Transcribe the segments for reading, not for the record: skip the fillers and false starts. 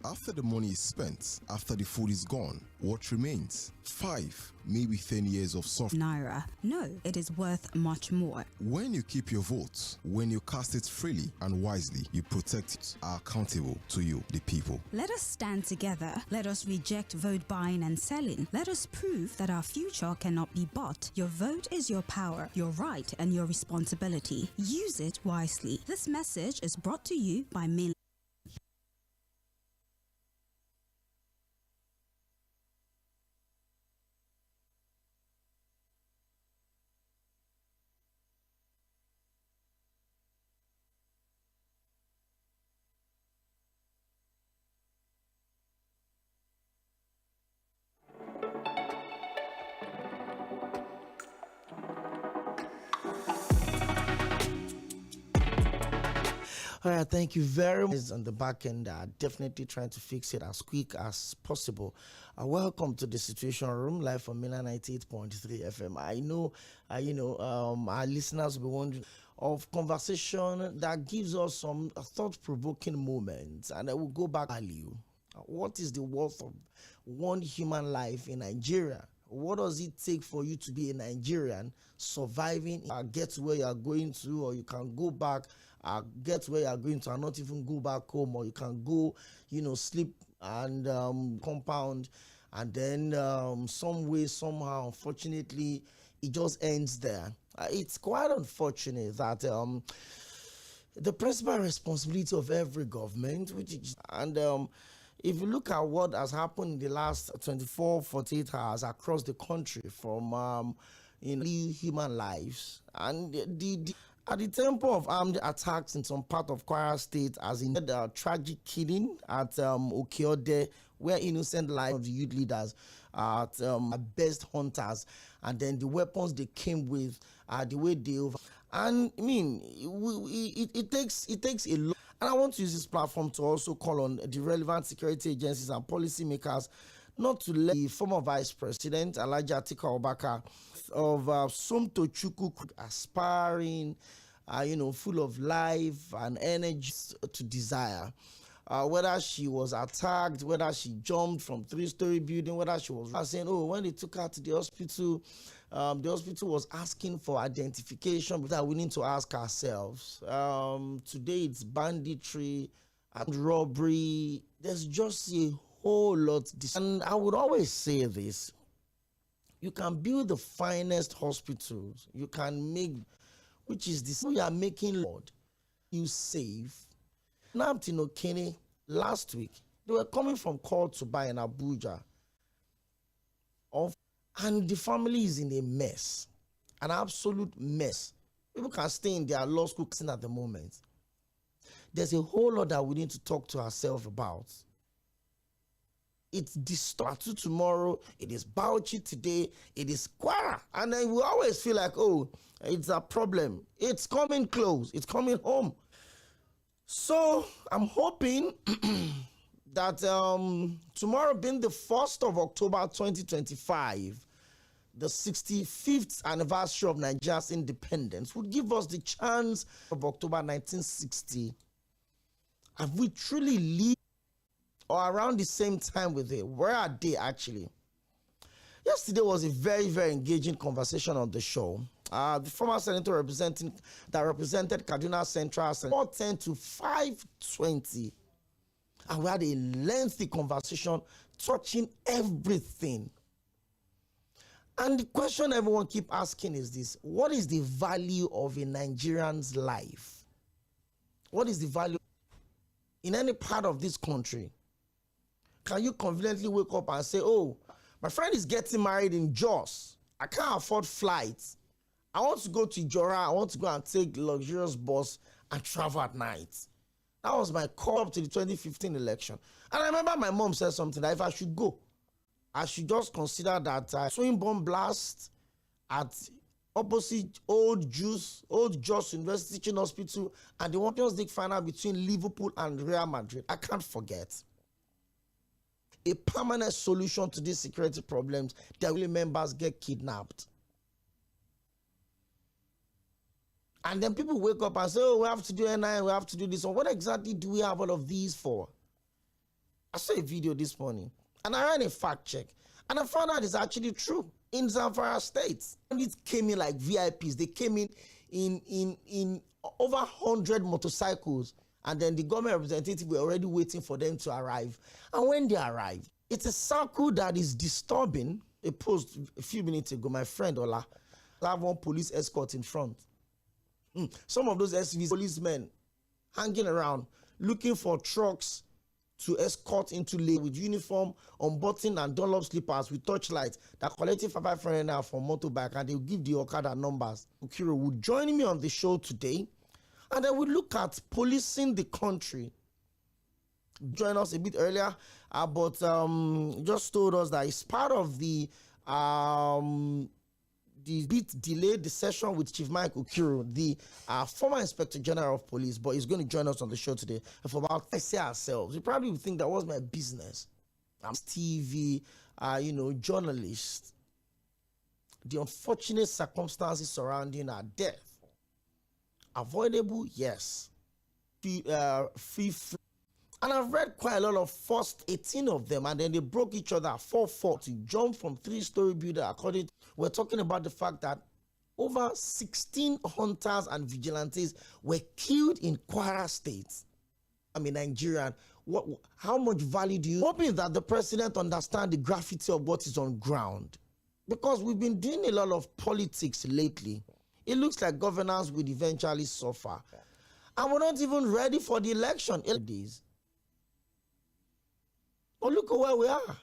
After the money is spent, after the food is gone, what remains? 5, maybe 10 years of suffering. Naira. No, it is worth much more. When you keep your vote, when you cast it freely and wisely, you protect it, are accountable to you, the people. Let us stand together. Let us reject vote buying and selling. Let us prove that our future cannot be bought. Your vote is your power, your right, and your responsibility. Use it wisely. This message is brought to you by Mil. All right, thank you very much. On the back end, definitely trying to fix it as quick as possible. Welcome to the Situation Room, live from Milan 98.3 FM. I know, our listeners will be wondering of conversation that gives us some thought-provoking moments, and I will go back to value. What is the worth of one human life in Nigeria? What does it take for you to be a Nigerian surviving, get where you are going to, or you can go back, get where you are going to and not even go back home, or you can go, sleep and compound, and then some way, somehow, unfortunately, it just ends there. It's quite unfortunate that the principal responsibility of every government, if you look at what has happened in the last 24, 48 hours across the country, from human lives, and at the tempo of armed attacks in some part of Kwara State, as in the tragic killing at O꽍ᴜᴜ, where innocent lives of the youth leaders are best hunters, and then the weapons they came with, the way they it takes a lot. And I want to use this platform to also call on the relevant security agencies and policymakers not to let the former Vice President, Alhaji Atiku Abubakar, of Somtochukwu, aspiring, full of life and energy to desire. Whether she was attacked, whether she jumped from 3-story building, whether she was saying, when they took her to the hospital was asking for identification without willing to ask ourselves. Today it's banditry and robbery. There's just a whole lot. And I would always say this. You can build the finest hospitals. You can make, which is this, you are making, Lord, you save. Kenny, last week, they were coming from court to buy in Abuja. And the family is in a mess, an absolute mess. People can stay in their law school at the moment. There's a whole lot that we need to talk to ourselves about. It's distorted tomorrow, it is Bauchi today, it is Kwara. And then we always feel like, it's a problem. It's coming close, it's coming home. So I'm hoping that tomorrow being the 1st of October 2025, the 65th anniversary of Nigeria's independence, would give us the chance of October 1960. Have we truly lived, or around the same time with it? Where are they actually? Yesterday was a very, very engaging conversation on the show. The former senator represented Kaduna Central, 410 to 520. And we had a lengthy conversation touching everything. And the question everyone keep asking is this: what is the value of a Nigerian's life? What is the value in any part of this country? Can you conveniently wake up and say, my friend is getting married in Jos. I can't afford flights. I want to go to Jora. I want to go and take luxurious bus and travel at night. That was my call up to the 2015 election. And I remember my mom said something that if I should go, I should just consider that swing bomb blast at opposite Old Jos University Teaching Hospital and the Champions League final between Liverpool and Real Madrid. I can't forget. A permanent solution to these security problems, their members get kidnapped. And then people wake up and say, we have to do NI, we have to do this. So what exactly do we have all of these for? I saw a video this morning and I ran a fact check and I found out it's actually true. In Zamfara State, it came in like VIPs. They came in over 100 motorcycles, and then the government representative were already waiting for them to arrive. And when they arrived, it's a circle that is disturbing. A post a few minutes ago, my friend Ola, I have one police escort in front. Some of those SUVs, policemen hanging around, looking for trucks to escort into lane with uniform, unbuttoned and Dunlop slippers with torchlights that collected 500 naira for motorbike, and they'll give the Okada numbers. Ukiro will join me on the show today, and then we'll look at policing the country. Join us a bit earlier, but just told us that it's part of the bit delayed the session with Chief Mike Ukiro, the former Inspector General of Police, but he's going to join us on the show today. And for about, I say ourselves, you probably would think that was my business. I'm TV, journalist. The unfortunate circumstances surrounding our death. Avoidable, yes. Free. And I've read quite a lot of first 18 of them, and then they broke each other 4-4 to jump from 3-story building. According to, we're talking about the fact that over 16 hunters and vigilantes were killed in Kwara State. Nigerian. How much value do you hoping that the president understand the gravity of what is on ground? Because we've been doing a lot of politics lately. It looks like governance will eventually suffer. And we're not even ready for the election. Oh, look at where we are.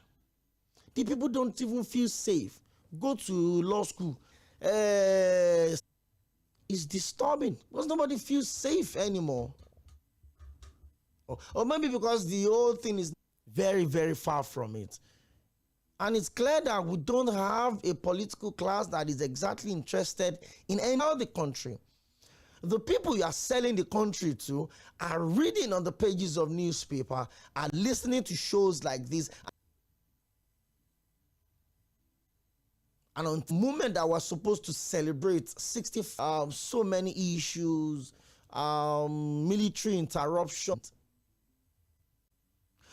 The people don't even feel safe. Go to law school. It's disturbing because nobody feels safe anymore. Or maybe because the whole thing is very, very far from it. And it's clear that we don't have a political class that is exactly interested in any of the country. The people you are selling the country to are reading on the pages of newspaper, are listening to shows like this. And on the moment that we're supposed to celebrate 60, so many issues, military interruption.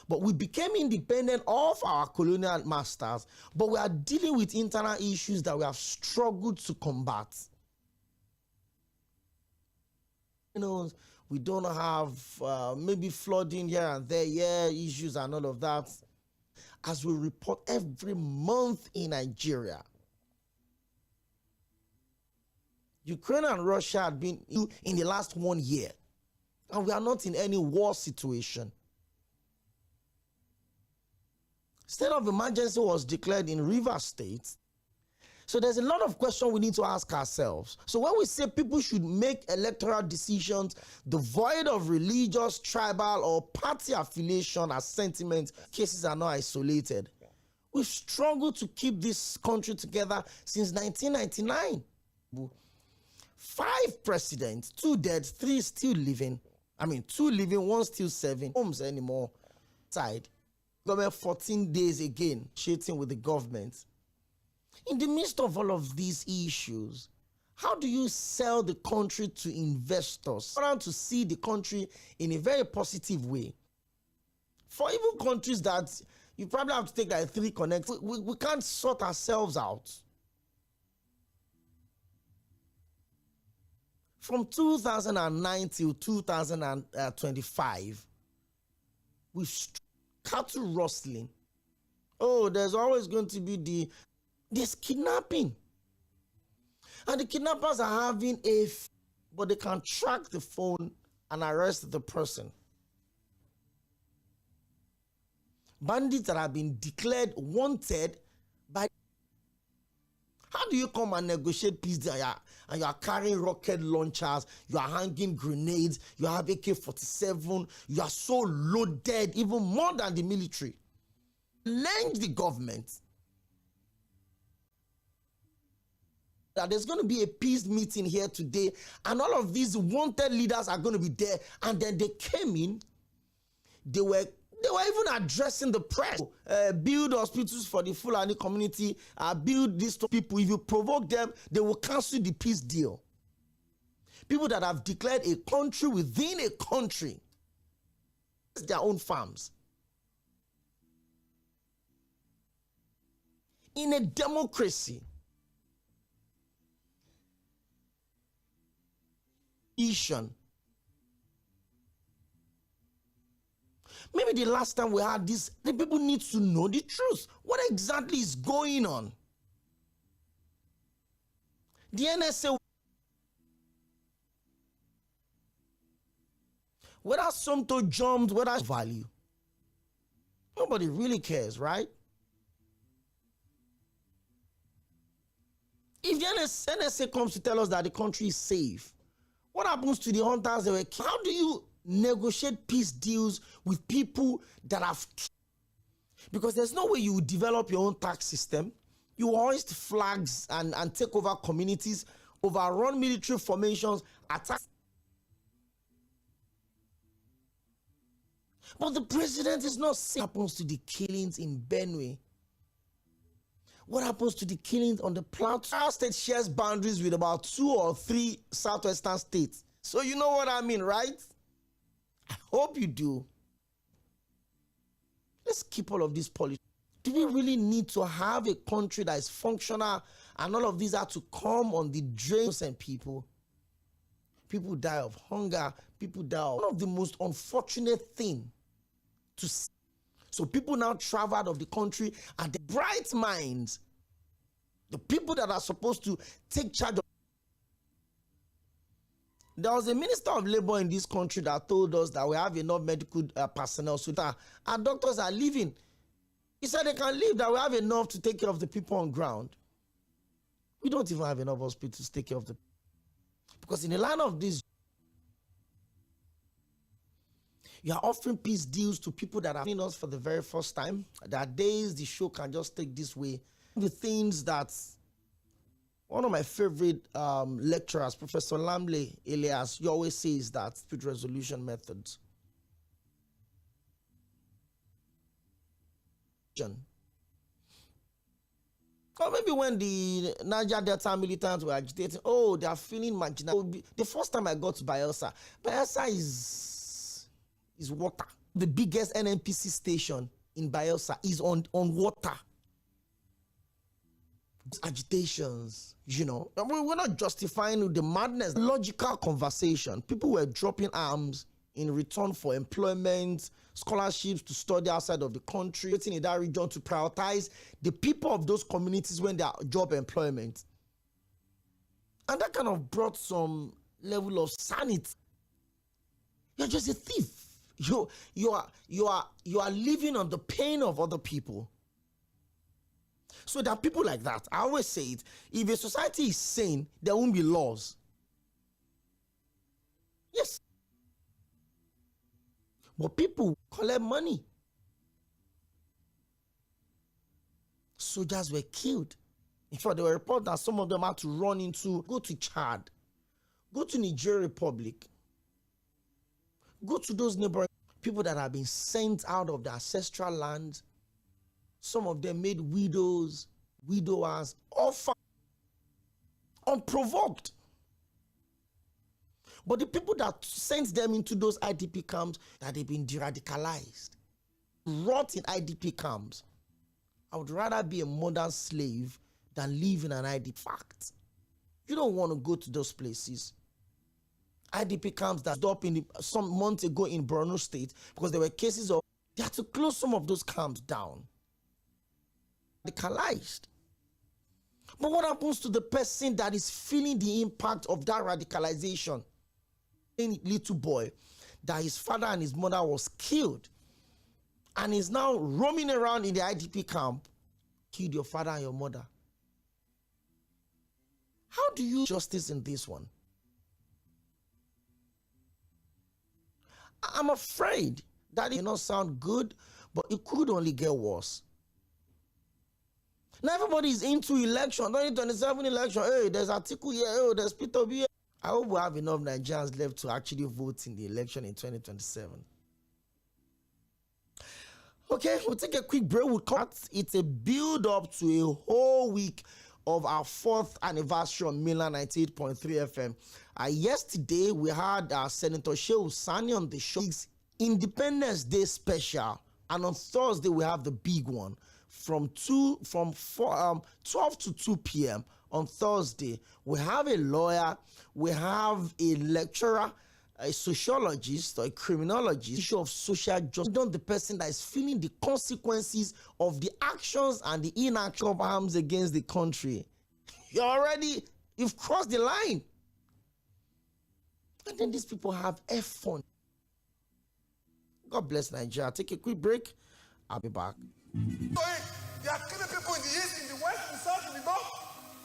But we became independent of our colonial masters, but we are dealing with internal issues that we have struggled to combat. We don't have maybe flooding here and there, issues and all of that. As we report every month in Nigeria, Ukraine and Russia had been in the last 1 year, and we are not in any war situation. State of emergency was declared in Rivers State. So there's a lot of questions we need to ask ourselves. So when we say people should make electoral decisions devoid of religious, tribal, or party affiliation as sentiments, cases are not isolated. We've struggled to keep this country together since 1999. 5 presidents, 2 dead, 3 still living. 2 living, 1 still serving. Homes anymore. Side. Government 14 days again, shitting with the government. In the midst of all of these issues, how do you sell the country to investors? Around to see the country in a very positive way. For even countries that you probably have to take like 3 connects, we can't sort ourselves out. From 2009 till 2025, we've cattle rustling. Oh, there's always going to be there's kidnapping. And the kidnappers are having but they can track the phone and arrest the person. Bandits that have been declared wanted by. How do you come and negotiate peace there and you are carrying rocket launchers, you are hanging grenades, you have AK-47, you are so loaded, even more than the military. Challenge the government that there's going to be a peace meeting here today and all of these wanted leaders are going to be there, and then they came in, they were even addressing the press. Build hospitals for the Fulani community, build these people. If you provoke them, they will cancel the peace deal. People that have declared a country within a country, their own farms. in a democracy. Maybe the last time we had this, the people need to know the truth. What exactly is going on? The NSA, whether Somto jumped, whether value, nobody really cares, right? If the NSA comes to tell us that the country is safe, what happens to the hunters that were killed? How do you negotiate peace deals with people that have killed? Because there's no way you would develop your own tax system. You hoist flags and take over communities, overrun military formations, attack. But the president is not saying what happens to the killings in Benue. What happens to the killings on the plateau? Our state shares boundaries with about 2 or 3 southwestern states. So you know what I mean, right? I hope you do. Let's keep all of this politics. Do we really need to have a country that is functional and all of these are to come on the drains and people? People die of hunger. People die of one of the most unfortunate thing to see. So people now travel out of the country and the bright minds, the people that are supposed to take charge of. There was a minister of labor in this country that told us that we have enough medical personnel so that our doctors are leaving. He said they can leave, that we have enough to take care of the people on ground. We don't even have enough hospitals to take care of the people. Because in the line of this, you are offering peace deals to people that are seeing us for the very first time. There are days the show can just take this way. The things that one of my favorite lecturers, Professor Lamle Elias, he always says that dispute resolution methods. Or maybe when the Niger Delta militants were agitating, oh, they are feeling marginal. The first time I got to Bayelsa is water. The biggest NNPC station in Bayelsa is on water. Agitations, you know. We're not justifying the madness. Logical conversation. People were dropping arms in return for employment, scholarships to study outside of the country, waiting in that region to prioritize the people of those communities when they are job employment. And that kind of brought some level of sanity. You're just a thief. You are living on the pain of other people. So there are people like that. I always say it. If a society is sane, there won't be laws. Yes. But people collect money. Soldiers were killed. In fact, there were reports that some of them had to go to Chad, go to Nigeria Republic, go to those neighboring people that have been sent out of their ancestral land. Some of them made widows, widowers, orphans, unprovoked. But the people that sent them into those IDP camps, that they've been de-radicalized, rot in IDP camps. I would rather be a modern slave than live in an IDP. Fact. You don't want to go to those places. IDP camps that stopped some months ago in Borno State because there were cases of, they had to close some of those camps down. Radicalized. But what happens to the person that is feeling the impact of that radicalization? A little boy that his father and his mother was killed and is now roaming around in the IDP camp. Killed your father and your mother. How do you justice in this one? I'm afraid that it may not sound good, but it could only get worse. Now everybody is into election, 2027 election. Hey, there's article here, oh, there's Peter B. I hope we have enough Nigerians left to actually vote in the election in 2027. Okay, we'll take a quick break. We'll cut. It's a build-up to a whole week of our 4th anniversary on Mainland 98.3 FM. Yesterday, we had Senator Shehu Sani on the show. Independence Day special. And on Thursday, we have the big one from 12 to 2 p.m. on Thursday. We have a lawyer, we have a lecturer, a sociologist or a criminologist, issue of social justice, the person that is feeling the consequences of the actions and the inaction of arms against the country. You've crossed the line. And then these people have F1. God bless Nigeria. Take a quick break. I'll be back. They are killing people in the east, in the west, in the south, in the north.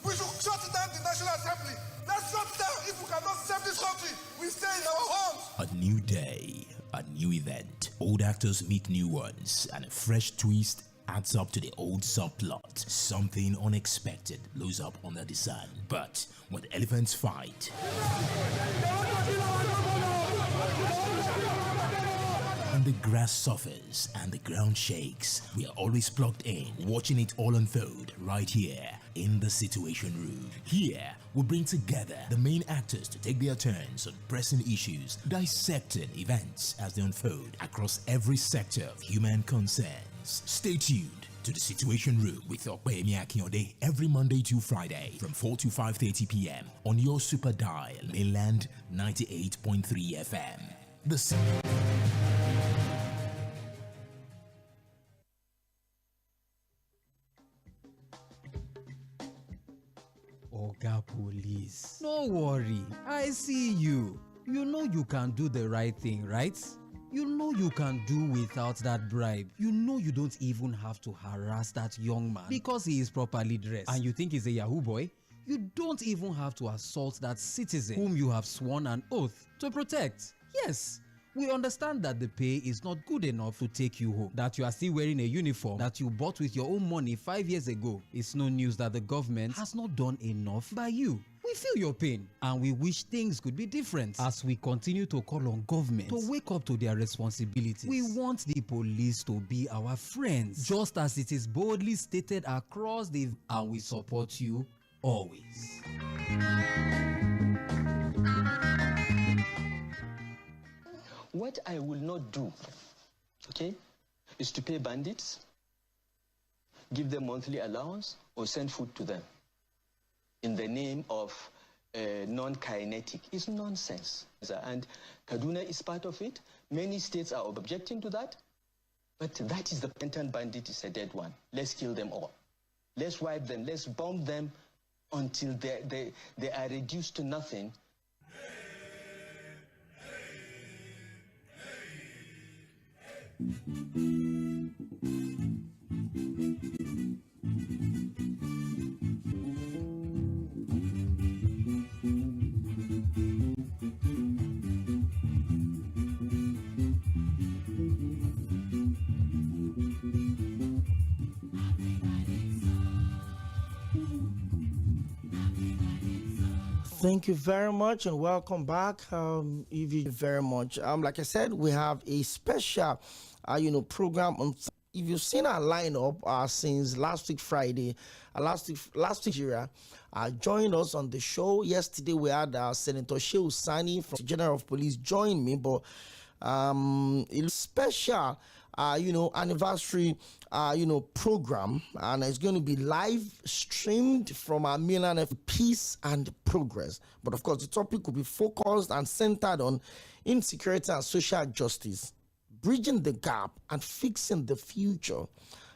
We should shut down the National Assembly. Let's shut down. If we cannot save this country, we stay in our homes. A new day, a new event. Old actors meet new ones, and a fresh twist adds up to the old subplot. Something unexpected blows up under the sun. But when the elephants fight and the grass suffers and the ground shakes, we are always plugged in, watching it all unfold right here in the Situation Room. Here, we bring together the main actors to take their turns on pressing issues, dissecting events as they unfold across every sector of human concerns. Stay tuned to the Situation Room with Tᴏɪᴛᴛᴇʀ every Monday to Friday from 4 to 5:30 p.m. on your super dial, Mainland 98.3 FM. Oga Police, no worry, I see you. You know you can do the right thing, right? You know you can do without that bribe. You know you don't even have to harass that young man because he is properly dressed. And you think he's a Yahoo boy? You don't even have to assault that citizen whom you have sworn an oath to protect. Yes, we understand that the pay is not good enough to take you home, that you are still wearing a uniform that you bought with your own money 5 years ago. It's no news that the government has not done enough by you. We feel your pain and we wish things could be different as we continue to call on government to wake up to their responsibilities. We want the police to be our friends, just as it is boldly stated across the, and we support you always. What I will not do, okay, is to pay bandits, give them monthly allowance, or send food to them in the name of non-kinetic. It's nonsense. And Kaduna is part of it. Many states are objecting to that. But that is the penitent bandit is a dead one. Let's kill them all. Let's wipe them. Let's bomb them until they are reduced to nothing. Thank you very much and welcome back. Very much. Like I said, we have a special, program on. If you've seen our lineup since last week Friday, last week joined us on the show. Yesterday we had Senator Shehu Sani from the General of Police join me, but a special anniversary program, and it's going to be live streamed from our Milan of Peace and Progress. But of course the topic will be focused and centered on insecurity and social justice, bridging the gap and fixing the future.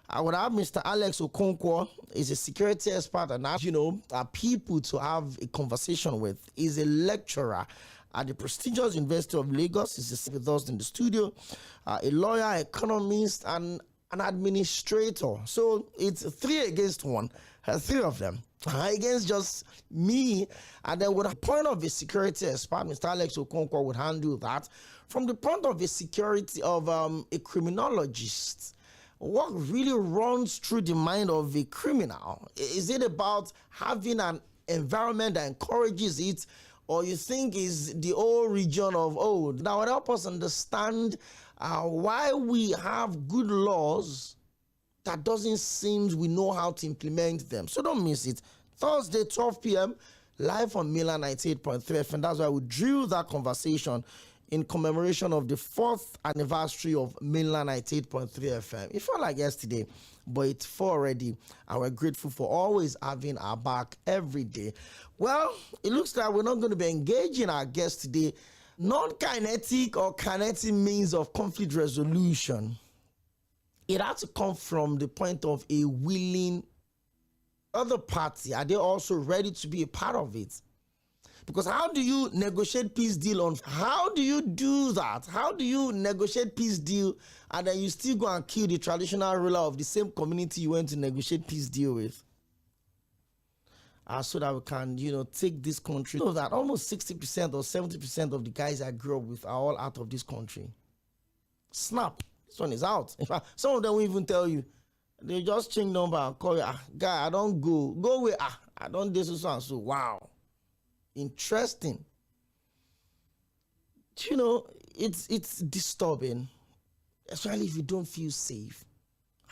I would have Mr. Alex Okonkwo, is a security expert, and people to have a conversation with. He's a lecturer at the prestigious University of Lagos. He's with us in the studio, a lawyer, economist, and an administrator. So it's 3 against 1, 3 of them against just me. And then with a point of a security expert, Mr. Alex Okonkwo would handle that. From the point of a security of a criminologist, what really runs through the mind of a criminal? Is it about having an environment that encourages it, or you think is the whole region of old? That would help us understand why we have good laws that doesn't seem we know how to implement them. So don't miss it. Thursday, 12 p.m., live on Milan 98.3 FM. That's why we drew that conversation in commemoration of the 4th anniversary of Mainland 98.3 FM. It felt like yesterday, but it's 4 already, and we're grateful for always having our back every day. Well, it looks like we're not going to be engaging our guest today. Non-kinetic or kinetic means of conflict resolution. It had to come from the point of a willing other party. Are they also ready to be a part of it? Because how do you negotiate peace deal on? How do you do that? How do you negotiate peace deal and then you still go and kill the traditional ruler of the same community you went to negotiate peace deal with? So that we can, take this country. So that almost 60% or 70% of the guys I grew up with are all out of this country. Snap. This one is out. In fact, some of them will even tell you. They just change number and call you. Guy, I don't go. Go away. I don't do so and so. Wow. Interesting. It's disturbing, especially if you don't feel safe.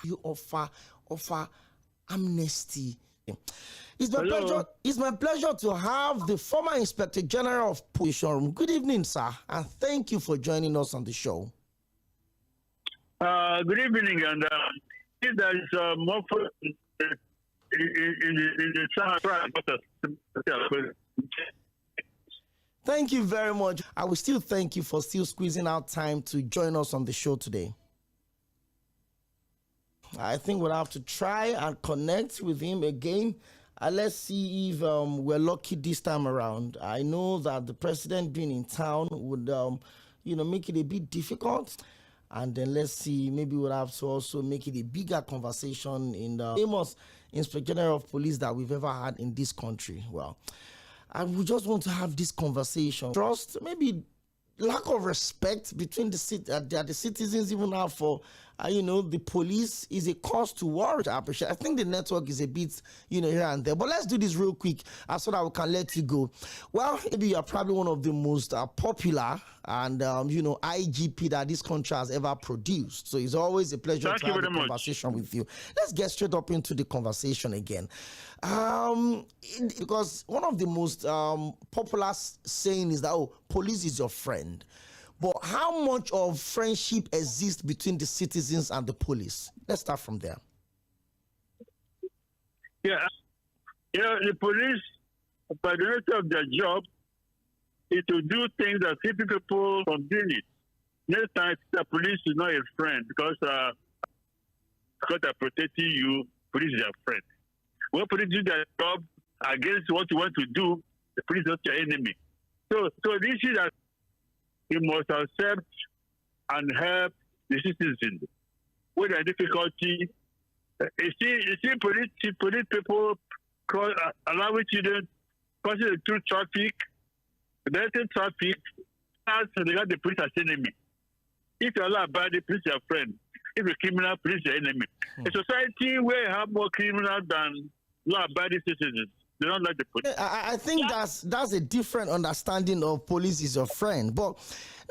You offer amnesty. It's my pleasure to have the former Inspector General of Police. Good evening, sir, and thank you for joining us on the show. Good evening, and if there is more in the Thank you very much. I will still thank you for still squeezing out time to join us on the show today. I think we'll have to try and connect with him again. Let's see if we're lucky this time around. I know that the president being in town would, make it a bit difficult. And then let's see, maybe we'll have to also make it a bigger conversation in the famous Inspector General of Police that we've ever had in this country. Well, and we just want to have this conversation. Trust, maybe lack of respect between the citizens even have for, the police is a cause to worry. I appreciate. I think the network is a bit, here and there. But let's do this real quick so that we can let you go. Well, maybe you're probably one of the most popular and, IGP that this country has ever produced. So it's always a pleasure to have a conversation with you. Let's get straight up into the conversation again. Because one of the most popular saying is that, police is your friend. But how much of friendship exists between the citizens and the police? Let's start from there. Yeah, the police, by the nature of their job, is to do things that keep people from doing it. Next time, the police is not a friend because they're protecting you. Police is your friend. When police do their job against what you want to do, the police is not your enemy. So this is that you must accept and help the citizens with their difficulty. You see police people allowing children crossing through traffic, directing traffic, they got the police as enemy. If you allow bad, the police is your friend. If you're criminal, police is your enemy. A society where you have more criminals than law-abiding citizens, they don't like the police. I think that's a different understanding of police is your friend. But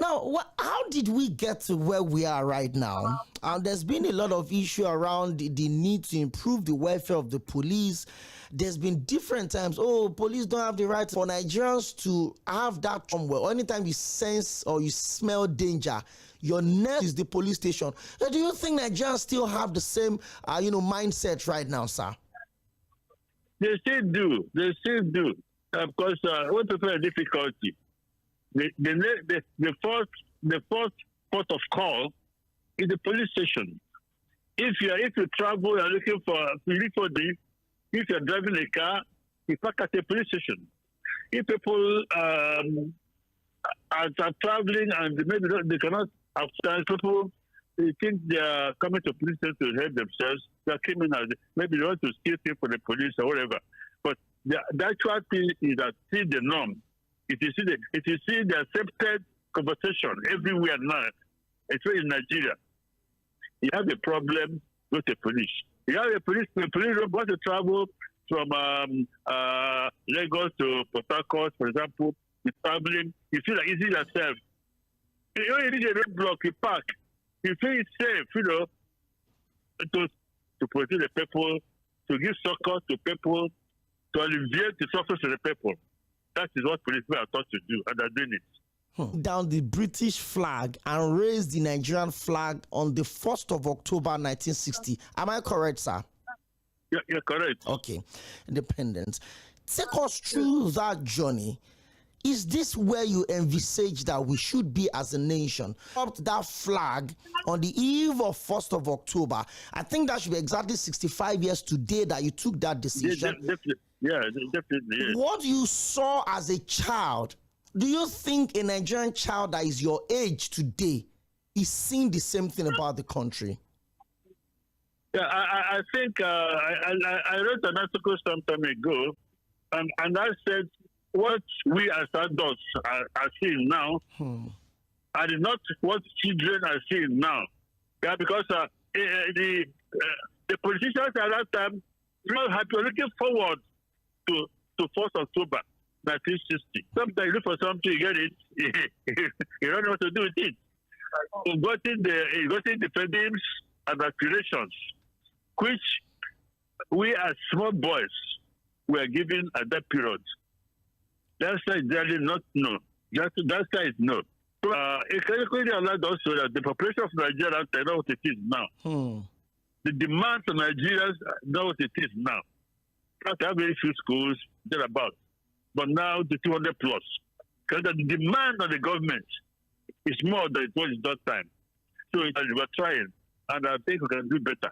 now, how did we get to where we are right now? There's been a lot of issue around the need to improve the welfare of the police. There's been different times, police don't have the right for Nigerians to have that somewhere. Anytime you sense or you smell danger, your next is the police station. Do you think Nigerians still have the same, mindset right now, sir? They still do. Because what people have difficulty, the first port of call is the police station. If you travel and looking for if you're driving a car, you park at a police station. If people are traveling and maybe they cannot have people, they think they are coming to police station to help themselves. They are criminals. Maybe they want to steal things for the police or whatever. But the actual thing is that see the norm. If you see the accepted conversation everywhere now, especially in Nigeria, you have a problem with the police. You have the police want to travel from Lagos to Port Harcourt, for example. You're traveling, you feel like easy yourself. You only need a roadblock, you park. You feel it's safe, to protect the people, to give succor to people, to alleviate the suffering of the people. That is what policemen are taught to do, and they're doing it. down the British flag and raised the Nigerian flag on the 1st of October 1960. Am I correct, sir? Yeah, you're correct. Okay. Independence. Take us through that journey. Is this where you envisage that we should be as a nation? Up that flag on the eve of 1st of October. I think that should be exactly 65 years today that you took that decision. Definitely. What you saw as a child, do you think a Nigerian child that is your age today is seeing the same thing about the country? Yeah, I think I wrote an article some time ago, and I said, what we as adults are seeing now and not what children are seeing now. Yeah, because the politicians at that time have been looking forward to 1st October 1960. Sometimes you look for something, you get it, you don't know what to do with it. You got in the defendings and aspirations, which we as small boys were given at that period. That side really not no. That side no. It clearly allowed also that the population of Nigeria know what it is now. The demand of Nigerians know what it is now. Not have very few schools thereabout, but now the 200 plus. Because the demand of the government is more than it was at that time. So we're trying, and I think we can do better.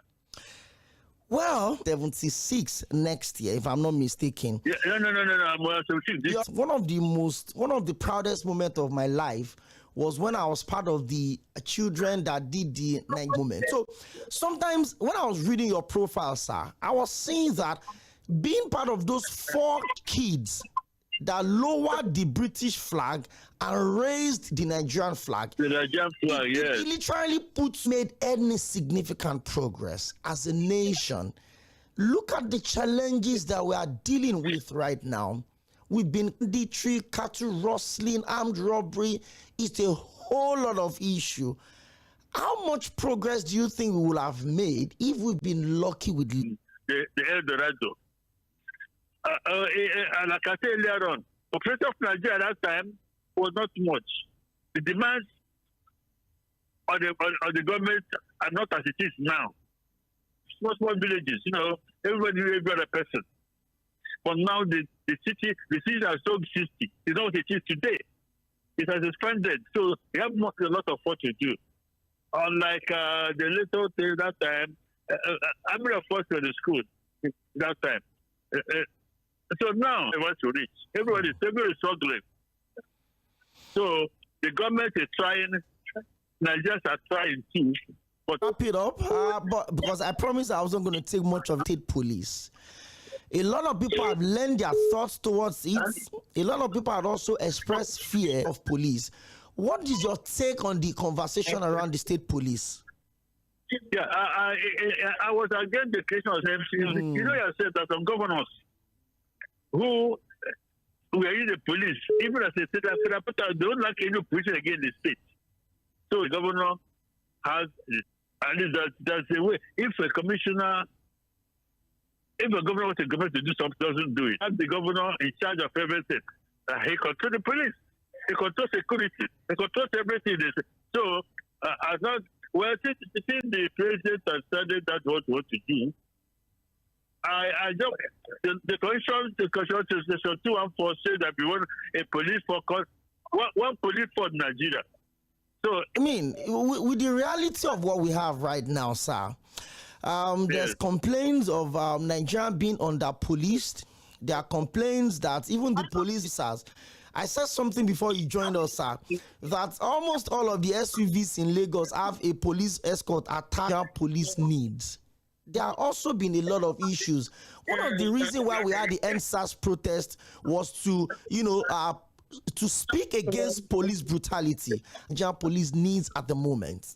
Well, 76 next year, if I'm not mistaken. Yeah, no. I'm 76. One of the proudest moments of my life was when I was part of the children that did the night movement. So sometimes when I was reading your profile, sir, I was seeing that being part of those 4 kids that lowered the British flag and raised the Nigerian flag. The Nigerian flag, yes. It literally made any significant progress as a nation. Look at the challenges that we are dealing with right now. We've been banditry, cattle rustling, armed robbery. It's a whole lot of issue. How much progress do you think we will have made if we've been lucky with the El Dorado? Like I said earlier on, the population of Nigeria at that time was not much. The demands of the government are not as it is now. Small villages, everybody knew every other person. But now the cities are so 60. You know what it is today. It has expanded, so we have a lot of what to do. Unlike the little thing that time, how many of us were in school that time? So now they want to reach. Everybody is struggling. So the government is trying, Nigerians are trying too. But wrap it up, but because I promised I wasn't going to take much of state police. A lot of people have lent their thoughts towards it. A lot of people have also expressed fear of police. What is your take on the conversation around the state police? Yeah, I was against the creation of MCs. You know yourself that some governors who were in the police, even as a state, they don't like any position against the state. So the governor has, and that's the way. If a governor wants the government to do something, doesn't do it. Have the governor in charge of everything. He controls the police. He controls security. He controls everything. So, since the president has started that what to do, I just the Constitution Section 214 says that we want a police force, one police for Nigeria. So I mean, with the reality of what we have right now, sir, there's complaints of Nigeria being under-policed. There are complaints that even the police officers. I said something before you joined us, sir, that almost all of the SUVs in Lagos have a police escort attached police needs. There have also been a lot of issues. One of the reasons why we had the NSAS protest was to, to speak against police brutality. Nigerian police needs at the moment.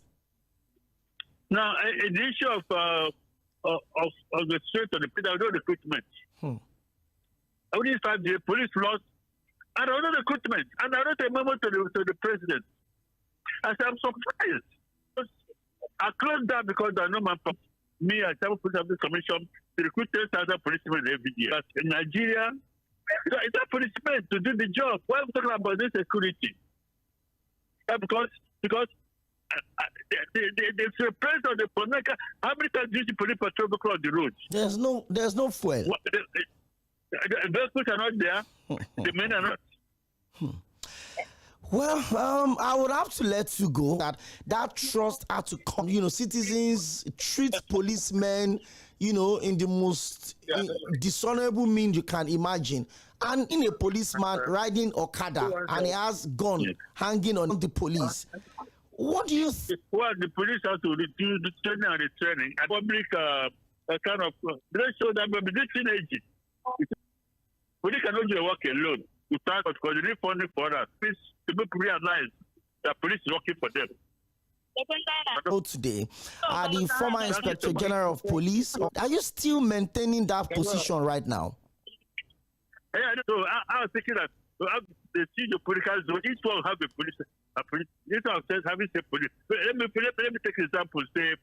Now, the issue of the strength of the recruitment. I would start the police lost and another recruitment, and I wrote a memo to the president. I said, I'm surprised. I closed down because I know me as a police service commission, the recruiters as a policeman every year. But in Nigeria, it's a policeman to do the job. Why are we talking about this security? Because the president of the police, how many times do the police patrol across the road? There's no fuel. The vehicles are not there. The men are not. Well, I would have to let you go. That trust had to come. Citizens treat policemen, in the most dishonorable means you can imagine. And in a policeman riding Okada and he has gun hanging on the police. What do you think? Well, the police have to reduce the training and the training. And public kind of they show that maybe this teenage. Police cannot do work alone. You start because they need funding for that. Please, people realize that police is working for them. Today, the former Inspector General of Police, are you still maintaining that position right now? Yeah, so I was thinking that the political zone, each one have a police. Each one says having a police. Let me take an example. Say,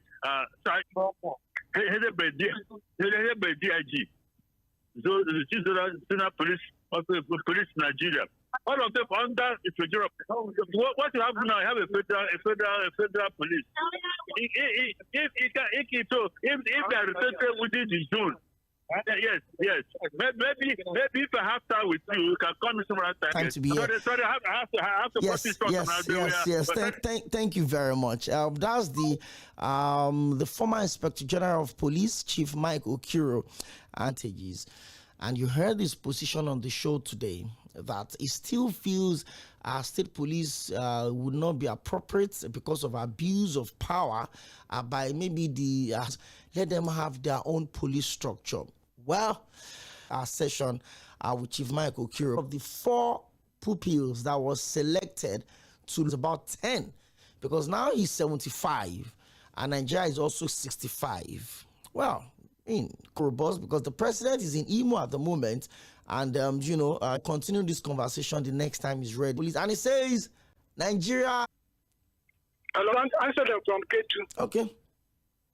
headed by DIG. So the Senior Police of Police Nigeria. All of them under the federal. What you have now, you have a federal police. If they are restricted within the zone. Yes. Maybe if I have time with you, you can call me some other time. Time to be here. Sorry, I have to Yes. Thank you very much. That's the former Inspector General of Police, Chief Mike Okiro Antages. And you heard his position on the show today that he still feels state police would not be appropriate because of abuse of power by maybe let them have their own police structure. Well, our session with Chief Mike Okiro, of the 4 pupils that was selected to about 10, because now he's 75 and Nigeria is also 65. Well, robust because the president is in Imo at the moment, and continue this conversation the next time he's ready. Please. And he says, Nigeria. Hello, answer them from K2. Okay.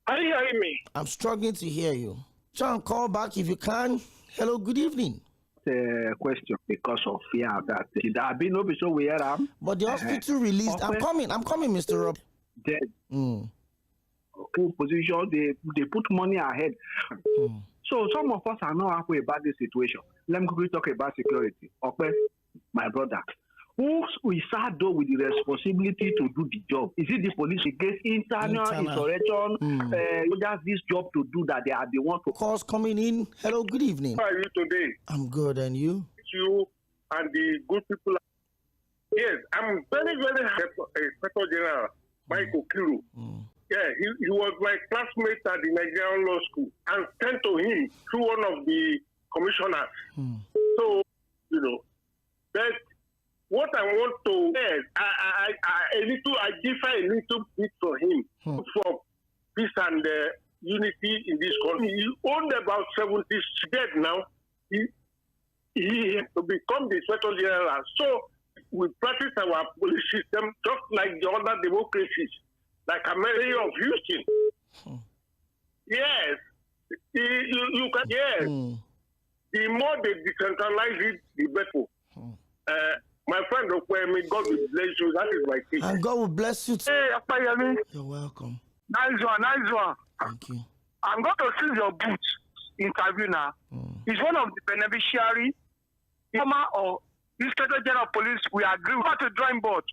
Are you hearing me? I'm struggling to hear you. Try and call back if you can. Hello, good evening. Question because of fear that there been no so we are. But the hospital released. I'm coming, Mr. Rob. Dead. Okay, position they put money ahead. So some of us are not happy about this situation. Let me quickly talk about security. Okay, my brother. Who we start though with the responsibility to do the job? Is it the police against internal insurrection? Who does this job to do that they are the one to calls coming in? Hello, good evening. How are you today? I'm good, and you? You and the good people. Yes, I'm very, very happy. Inspector General Mike Okiro. Yeah, he was my classmate at the Nigerian Law School and sent to him through one of the commissioners. So, but what I want to say, I differ a little bit from him for peace and unity in this country. He owned about 70 dead now. He to become the Inspector General. So we practice our police system just like the other democracies, like America of Houston. Yes, you can. Yes, the more they decentralize it, the better. My friend, may God will bless you. That is my case. And God will bless you too. Hey, Apayami. You're welcome. Nice one. Thank you. I'm going to see your booth interview now. He's one of the beneficiary. Former or Inspector General of Police, we agree. We have to join board.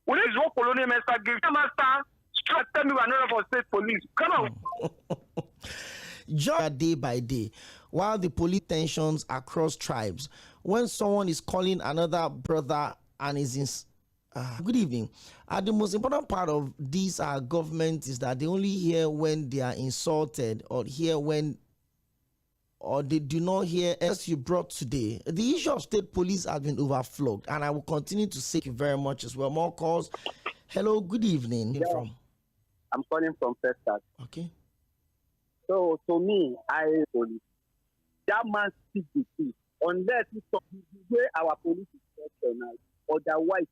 When is what colonial master give? Master, tell me we're not for state police. Come on. Just day by day, while the police tensions across tribes, when someone is calling another brother and is in good evening, the most important part of these government is that they only hear when they are insulted or hear when or they do not hear. As you brought today, the issue of state police has been overflowed, and I will continue to say you very much as well. More calls. Hello, good evening. Yeah. I'm calling from Texas. Okay. So to me, that man speaks the truth. Unless it's the way our police is functional, otherwise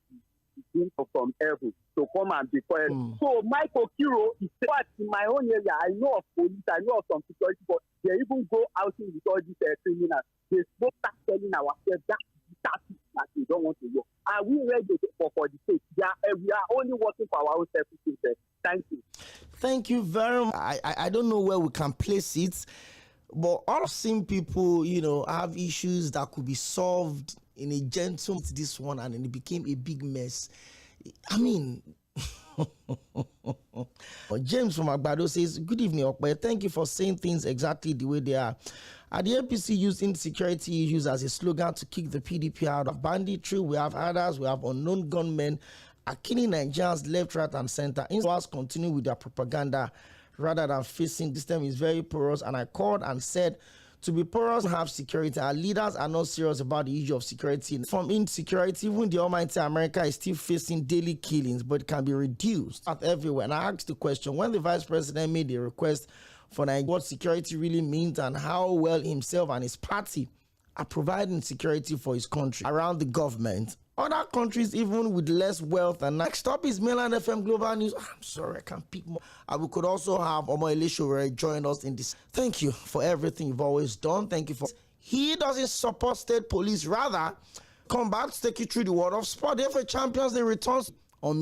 it's going from heaven to come and be quiet. So Mike Okiro is what in my own area. I know of police, I know of some security, but they even go out with all these criminals. They start telling ourselves that that we don't want to work. Are we ready for the state? We are only working for our own selfish interest. Thank you. Thank you very much. I don't know where we can place it, but I've seen people, have issues that could be solved in a gentle this one, and it became a big mess. I mean, James from Agbado says, good evening, Okhbe. Thank you for saying things exactly the way they are. At the APC used insecurity issues as a slogan to kick the PDP out of banditry. We have others, we have unknown gunmen are killing Nigerians left, right, and center. Instead, continue with their propaganda rather than facing this system is very porous. And I called and said, to be porous and have security. Our leaders are not serious about the issue of security. From insecurity, even the almighty America is still facing daily killings, but it can be reduced everywhere. And I asked the question, when the vice president made a request for what security really means and how well himself and his party are providing security for his country around the government. Other countries, even with less wealth. And next up is Mainland FM Global News. I'm sorry, I can't pick more. We could also have Mṛɪľᴏᴜ join us in this. Thank you for everything you've always done. Thank you for. He doesn't support state police. Rather, come back to take you through the world of sport. Therefore, champions, they return on